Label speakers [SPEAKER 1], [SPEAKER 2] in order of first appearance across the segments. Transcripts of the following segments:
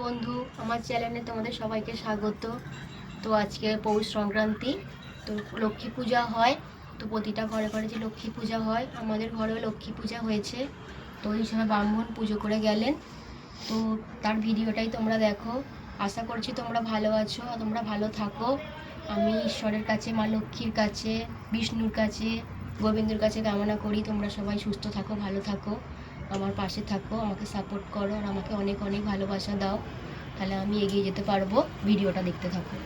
[SPEAKER 1] বন্ধু, আমার চ্যানেলে তোমাদের সবাইকে স্বাগত। তো আজকে পৌষ সংক্রান্তি, তো লক্ষ্মী পূজা হয়। তো প্রতিটা ঘরে ঘরে যে লক্ষ্মী পূজা হয়, আমাদের ঘরেও লক্ষ্মী পূজা হয়েছে। তো এই সময় ব্রাহ্মণ পুজো করে গেলেন। তো তার ভিডিওটাই তোমরা দেখো। আশা করছি তোমরা ভালো আছো আর তোমরা ভালো থাকো। আমি ঈশ্বরের কাছে, মা লক্ষ্মীর কাছে, বিষ্ণুর কাছে, গোবিন্দর কাছে কামনা করি তোমরা সবাই সুস্থ থাকো, ভালো থাকো, আমার পাশে থাকো, আমাকে সাপোর্ট করো আর আমাকে অনেক অনেক ভালোবাসা দাও। তাহলে আমি এগিয়ে যেতে পারবো। ভিডিওটা দেখতে থাকো।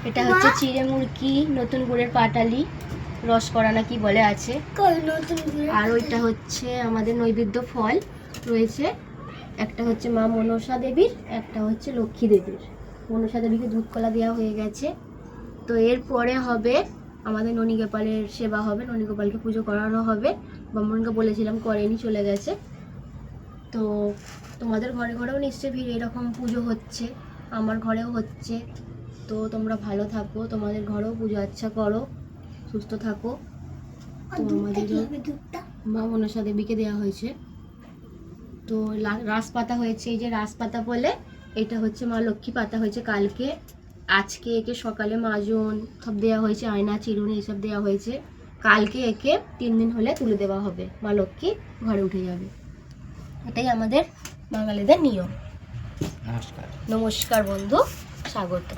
[SPEAKER 1] এটা হচ্ছে চিড়ে মুরগি, নতুন গুড়ের পাটালি, রস করা না কি বলে আছে। আর ওইটা হচ্ছে আমাদের নৈবেদ্য ফল রয়েছে। একটা হচ্ছে মা মনসা দেবীর, একটা হচ্ছে লক্ষ্মী দেবীর। মনসা দেবীকে দুধ কলা দেওয়া হয়ে গেছে। তো এরপরে হবে আমাদের ননীগোপালের সেবা হবে, ননীগোপালকে পুজো করানো হবে। ব্রাহ্মণকে বলেছিলাম, করেনি, চলে গেছে। তো তোমাদের ঘরে ঘরেও নিশ্চয়ই এরকম পুজো হচ্ছে, আমার ঘরেও হচ্ছে। তো তোমরা ভালো থাকো, তোমাদের ঘরেও পুজো আচ্ছা করো, সুস্থ থাকো। তো আমাদেরও মা মনসা দেবীকে দেওয়া হয়েছে। তো রাস পাতা হয়েছে, এই যে রাস পাতা বলে, এটা হচ্ছে মা লক্ষ্মী পাতা হয়েছে কালকে। আজকে একে সকালে মাজন সব দেওয়া হয়েছে, আয়না চিরুনি এসব দেওয়া হয়েছে। কালকে একে 3 দিন হলে তুলে দেওয়া হবে, মা লক্ষ্মী ঘরে উঠে যাবে। এটাই আমাদের বাঙালিদের নিয়ম। নমস্কার বন্ধু, স্বাগত।